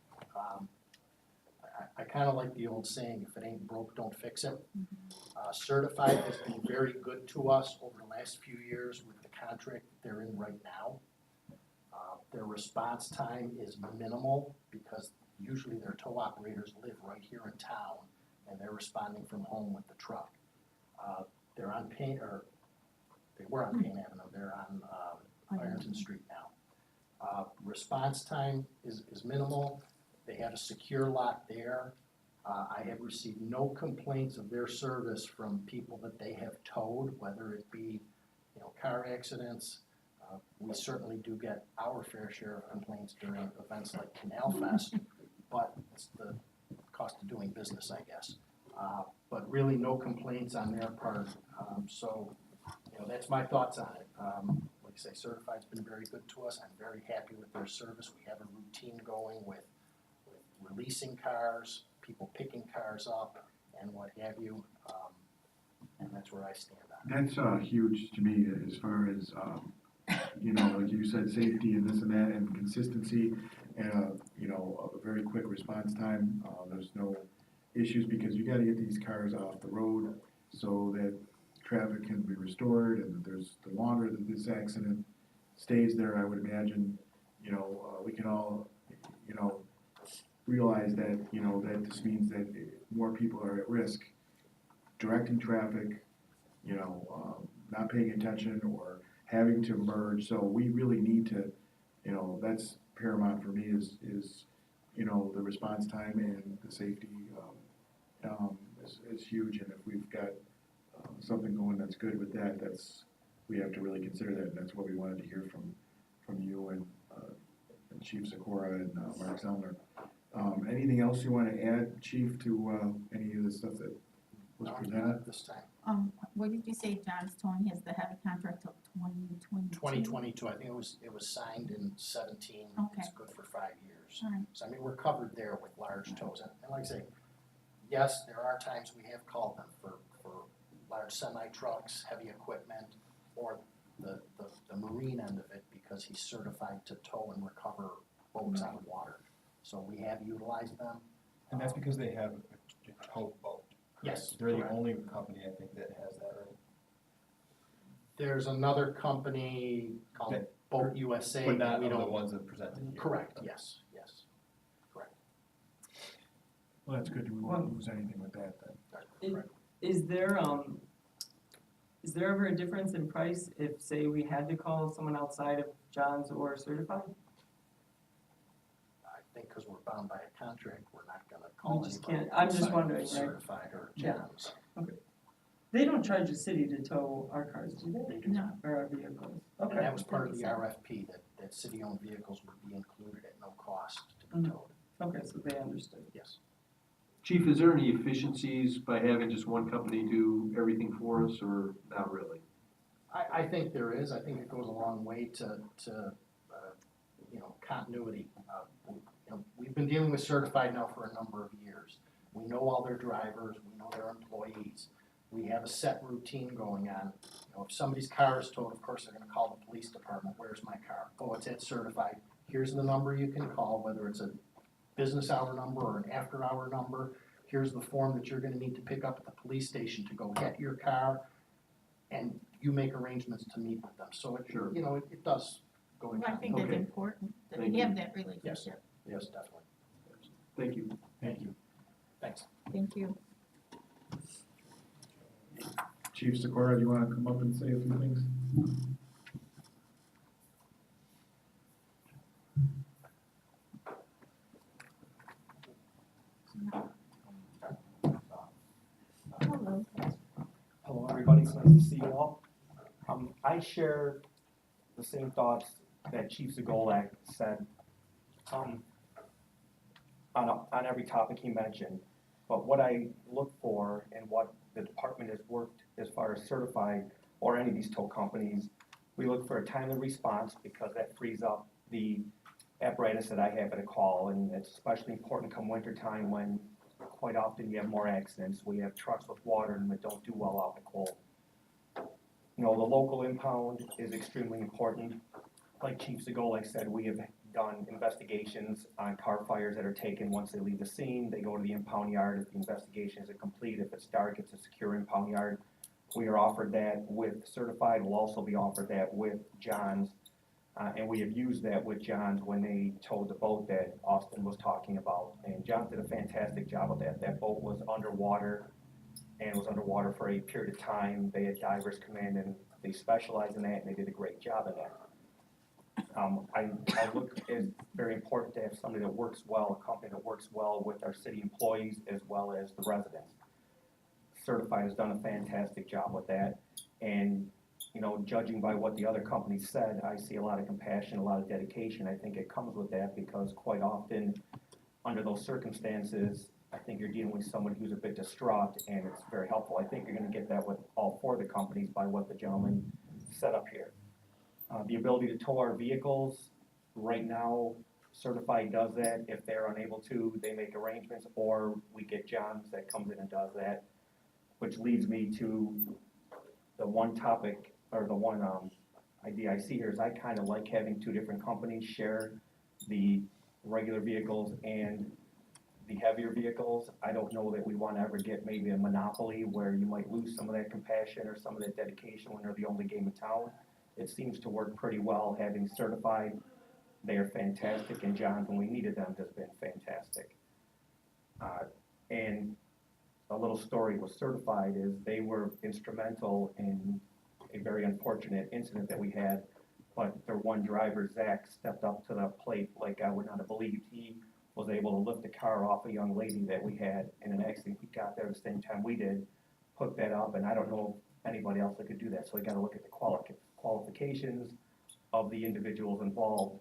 I kind of like the old saying, if it ain't broke, don't fix it. Certified has been very good to us over the last few years with the contract that they're in right now. Their response time is minimal because usually their tow operators live right here in town and they're responding from home with the truck. They're on Payne, or they were on Payne Avenue, they're on Ironton Street now. Response time is minimal. They have a secure lot there. I have received no complaints of their service from people that they have towed, whether it be, you know, car accidents. We certainly do get our fair share of complaints during events like Canal Fest, but it's the cost of doing business, I guess. But really no complaints on their part. So, you know, that's my thoughts on it. Like I say, Certified's been very good to us. I'm very happy with their service. We have a routine going with releasing cars, people picking cars up, and what have you. And that's where I stand on it. That's huge to me as far as, you know, like you said, safety and this and that, and consistency, and, you know, a very quick response time. There's no issues because you gotta get these cars off the road so that traffic can be restored, and that the longer that this accident stays there, I would imagine, we can all, realize that, that this means that more people are at risk directing traffic, not paying attention or having to merge. So we really need to, that's paramount for me is, the response time and the safety, is huge. And if we've got, something going that's good with that, we have to really consider that. And that's what we wanted to hear from you and Chief Sikora and Mark Zellner. Anything else you want to add, Chief, to any of the stuff that was presented? This time, What did you say John's Towing has the heavy contract till 2022? 2022, I think it was signed in 17. Okay. It's good for 5 years. All right. So I mean, we're covered there with large tows. And like I say, yes, there are times we have called them for large semi-trucks, heavy equipment, or the marine end of it, because he's certified to tow and recover boats out of water. So we have utilized them. And that's because they have a tow boat. Yes, They're the correct. only company, I think, that has that, right? There's another company called That- Boat USA. But that not we of the don't. ones that presented here. Correct, yes, correct. Well, that's good. We won't lose anything with that then. Correct. Is there ever a difference in price if, say, we had to call someone outside of John's or Certified? I think because we're bound by a contract, we're not gonna call We just anybody can't- I'm just outside of wondering, right? Certified or Yeah. John's. They don't charge the city to tow our cars, do they? They do No. Or our vehicles? And Okay. that was part of the That'd be RFP, that city-owned vehicles would be included at no cost to be Mhm. towed, Okay, so they understood. yes. Chief, is there any efficiencies by having just one company do everything for us, or not really? I think there is, I think it goes a long way to continuity. We've been dealing with Certified now for a number of years. We know all their drivers, we know their employees. We have a set routine going on. If somebody's car is towed, of course, they're gonna call the police department, where's my car? Oh, it's at Certified. Here's the number you can call, whether it's a business hour number or an after hour number. Here's the form that you're gonna need to pick up at the police station to go get your car, and you make arrangements to meet with them. So it, Sure. it does go in. Well, I think that's Okay. important, that Thank we have you. that relationship. Yes, definitely. Thank you. Thank you. Thanks. Thank you. Chief Sikora, do you want to come up and say a few things? Hello. Hello, everybody. It's nice to see you all. I share the same thoughts that Chief Zagolak said on every topic he mentioned. But what I look for and what the department has worked as far as Certified or any of these tow companies, we look for a timely response because that frees up the apparatus that I have at a call. And it's especially important come winter time when quite often you have more accidents. We have trucks with water in them that don't do well out in the cold. The local impound is extremely important. Like Chief Zagolak said, we have done investigations on car fires that are taken once they leave the scene. They go to the impound yard. If the investigation isn't complete, if it's dark, it's a secure impound yard. We are offered that with Certified. We'll also be offered that with John's. And we have used that with John's when they towed the boat that Austin was talking about. And John did a fantastic job of that. That boat was underwater and was underwater for a period of time. They had divers come in and they specialize in that and they did a great job in that. I look it's very important to have somebody that works well, a company that works well with our city employees as well as the residents. Certified has done a fantastic job with that. And judging by what the other companies said, I see a lot of compassion, a lot of dedication. I think it comes with that because quite often, under those circumstances, I think you're dealing with somebody who's a bit distraught, and it's very helpful. I think you're going to get that with all four of the companies by what the gentleman set up here. The ability to tow our vehicles, right now, Certified does that. If they're unable to, they make arrangements, or we get John's that comes in and does that, which leads me to the one topic, or the one idea I see here is I kind of like having two different companies share the regular vehicles and the heavier vehicles, I don't know that we wanna ever get maybe a monopoly where you might lose some of that compassion or some of that dedication when they're the only game in town. It seems to work pretty well, having certified, they are fantastic, and John, when we needed them, has been fantastic. And a little story with certified is they were instrumental in a very unfortunate incident that we had, but their one driver, Zach, stepped up to the plate like I would not have believed. He was able to lift the car off a young lady that we had in an accident. He got there the same time we did, hooked that up, and I don't know if anybody else that could do that. So we gotta look at the qualifications of the individuals involved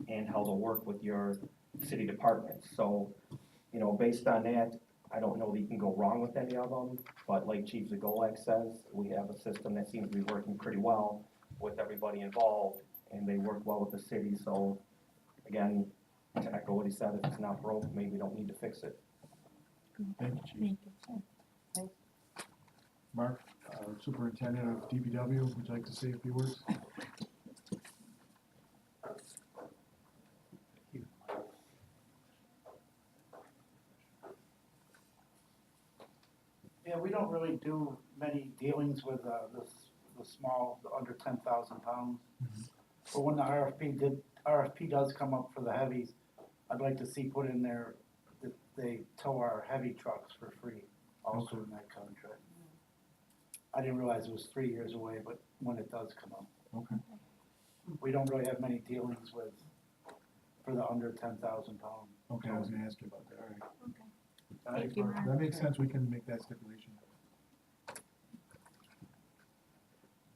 and how they'll work with your city departments. So, you know, based on that, I don't know that you can go wrong with any of them, but like Chief Zagolak says, we have a system that seems to be working pretty well with everybody involved, and they work well with the city. So, again, to echo what he said, if it's not broke, maybe we don't need to fix it. Thank you, Chief. Mark, Superintendent of DPW, would you like to say a few words? Yeah, we don't really do many dealings with, the small, the under 10,000 pounds. But when the RFP does come up for the heavies, I'd like to see put in there that they tow our heavy trucks for free, also in that contract. I didn't realize it was 3 years away, but when it does come up. Okay. We don't really have many dealings with, for the under 10,000 pound. Okay, I was gonna ask you about that, all right. Okay. Thank you, Mark. That makes sense, we can make that stipulation.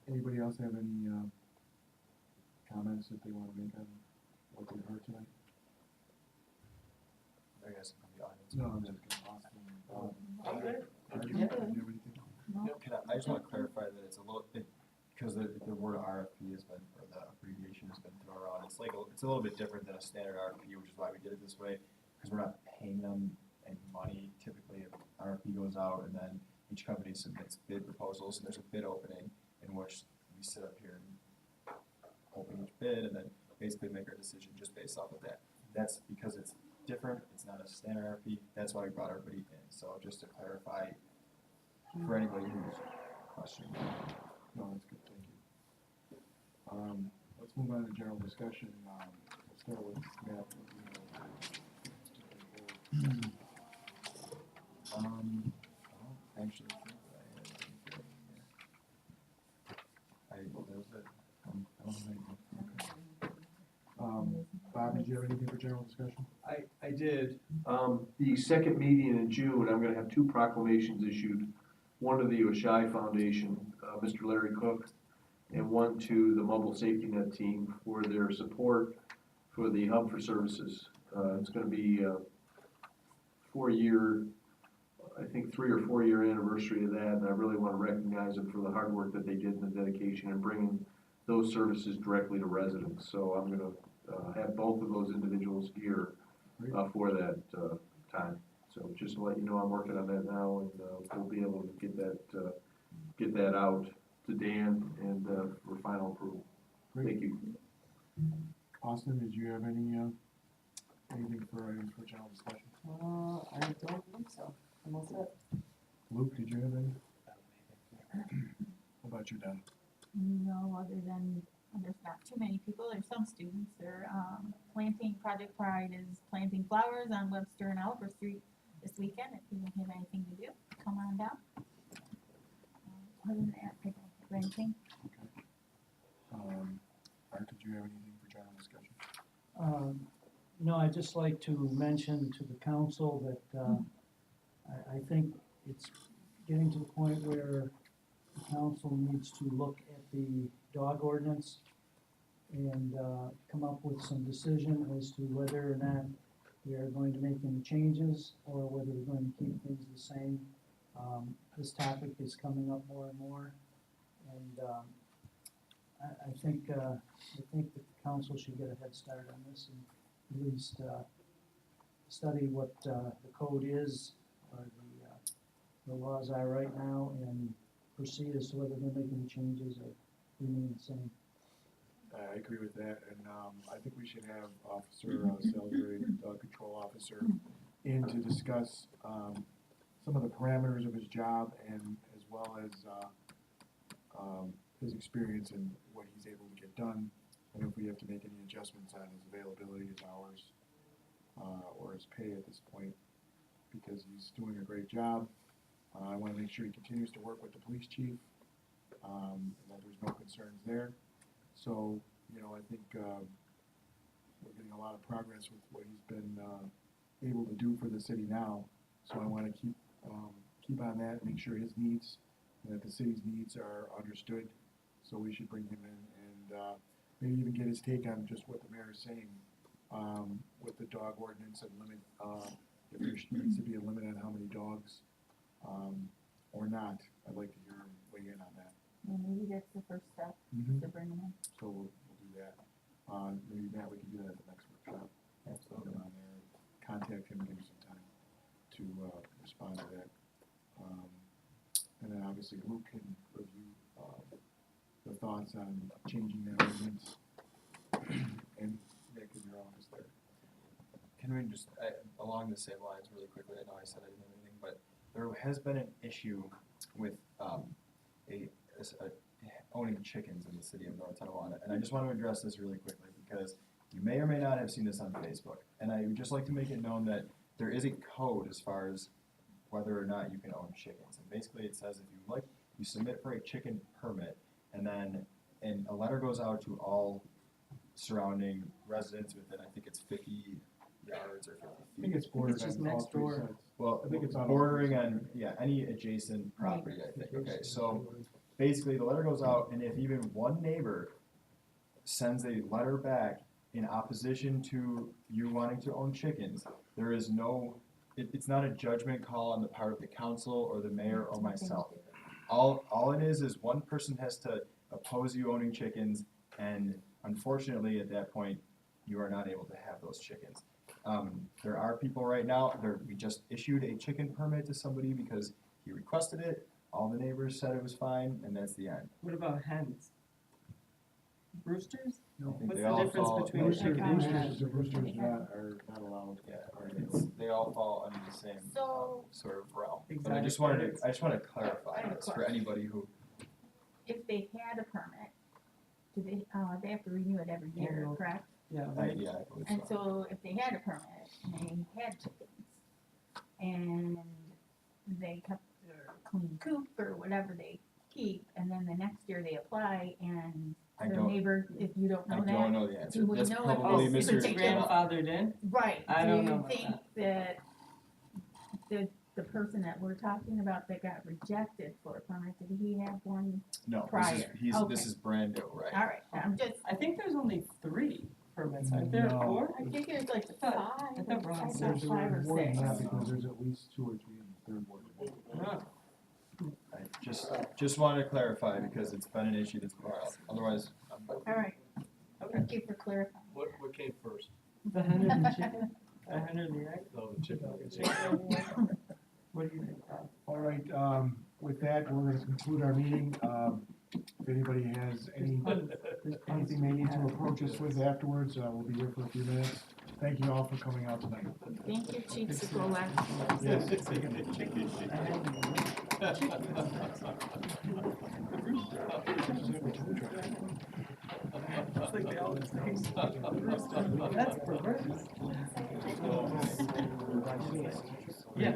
Anybody else have any, comments that they wanna make on what they heard tonight? I guess from the audience. No, I'm just gonna ask them. I'm good. Mark, do Yeah. you have anything? No. I just wanna clarify that it's a little, because the word RFP has been, or the abbreviation has been thrown around, it's like, it's a little bit different than a standard RFP, which is why we did it this way, because we're not paying them any money. Typically, if RFP goes out and then each company submits bid proposals, and there's a bid opening in which we sit up here and open each bid and then basically make our decision just based off of that. That's because it's different, it's not a standard RFP, that's why we brought everybody in. So just to clarify, for anybody who's questioning. No, that's good, thank you. Let's move on to general discussion, we'll start with Matt. I don't actually think that I had anything here. That was it. I don't have anything. Okay. Bob, did you have anything for general discussion? I did. The second meeting in June, I'm gonna have two proclamations issued. One to the Oshai Foundation, Mr. Larry Cook, and one to the Mobile Safety Net team for their support for the Hub for Services. It's gonna be a 4-year, I think 3 or 4 year anniversary of that, and I really wanna recognize them for the hard work that they did and the dedication in bringing those services directly to residents. So I'm gonna have both of those individuals here for that time. So just to let you know, I'm working on that now, and we'll be able to get that out to Dan and for final approval. Great. Thank you. Austin, did you have any, anything for items for general discussion? I don't think so. I'm all set. Luke, did you have any? How about you, Don? No, other than, there's not too many people, there's some students, they're, planting, Project Pride is planting flowers on Webster and Oliver Street this weekend. If you don't have anything to do, come on down. Other than that, I don't have anything. Art, did you have anything for general discussion? No, I'd just like to mention to the council that, I think it's getting to the point where the council needs to look at the dog ordinance and, come up with some decision as to whether or not we are going to make any changes or whether we're going to keep things the same. This topic is coming up more and more, and, I think that the council should get a head start on this and at least, study what, the code is, or the laws are right now, and proceed as to whether they're making any changes or remain the same. I agree with that, and I think we should have Officer Salisbury, Dog Control Officer, in to discuss, some of the parameters of his job and as well as, his experience and what he's able to get done, and if we have to make any adjustments on his availability, his hours, or his pay at this point, because he's doing a great job. I wanna make sure he continues to work with the police chief, and that there's no concerns there. So, you know, I think, we're getting a lot of progress with what he's been, able to do for the city now. So I wanna keep on that, make sure his needs, and that the city's needs are understood. So we should bring him in and, maybe even get his take on just what the mayor is saying, with the dog ordinance and limit, if there needs to be a limit on how many dogs, or not. I'd like to hear him weigh in on that. Yeah, maybe that's the first step, Mhm. to bring them in. So we'll do that. Maybe Matt, we can do that at the next workshop. Put him on there, contact him, give him some time to, respond to that. And then obviously Luke can review, the thoughts on changing that ordinance. And Nick in your office there. Can we just, along the same lines really quickly, I know I said I didn't have anything, but there has been an issue with, owning chickens in the city of North Tonawanda, and I just want to address this really quickly, because you may or may not have seen this on Facebook, and I would just like to make it known that there is a code as far as whether or not you can own chickens, and basically it says if you like, you submit for a chicken permit, and then, and a letter goes out to all surrounding residents within, I think it's 50 yards or 50 feet. I think it's bordered just on all next three door. sides. Well, I think it's on bordering on, yeah, any adjacent property, I think, okay, so basically the letter goes out, and if even one neighbor sends a letter back in opposition to you wanting to own chickens, there is no, it's not a judgment call on the part of the council or the mayor or myself. All it is one person has to oppose you owning chickens, and unfortunately, at that point, you are not able to have those chickens. There are people right now, we just issued a chicken permit to somebody because he requested it, all the neighbors said it was fine, and that's the end. What about hens? Roosters? I think What's they the all difference fall- between a Roosters, chicken and a hen? roosters are not allowed. Yeah, they all fall under the same So- sort of realm. But I Exotic just wanted birds. to clarify I have a this for question. anybody who, If they've had a permit, do they have to renew it every year, Annual. correct? Yeah, right. yeah, I believe And so. so if they had a permit and they had chickens and they kept their clean coop or whatever they keep, and then the next year they apply and I their don't- neighbor, if you don't I know that. don't know the answer. you would That's know it. probably Oh, Is Mr. it particular- grandfathered in? Right, I don't know do about you think that the person that we're talking about that got rejected for a permit, did he have one? No, this prior. is, Okay. this is brand new, right? All right, I'm just, I think there's only 3 permits, aren't there, No. 4? I think there's like thought- five, I thought Ron I said thought There's 5 or more than 6. that because there's at least 2 or 3 in the third ward. I just wanted to clarify because it's been an issue that's brought up. Otherwise, All right, thank you for clarifying. What came first? The hen or the chicken? The hen or the egg? No, the chicken. What do you think, Bob? All right, with that, we're gonna conclude our meeting. If anybody has anything they need to approach us with afterwards, we'll be here for a few minutes. Thank you all for coming out tonight. Thank you, Chief Sikola. It's like they always say, that's perverse. Yeah.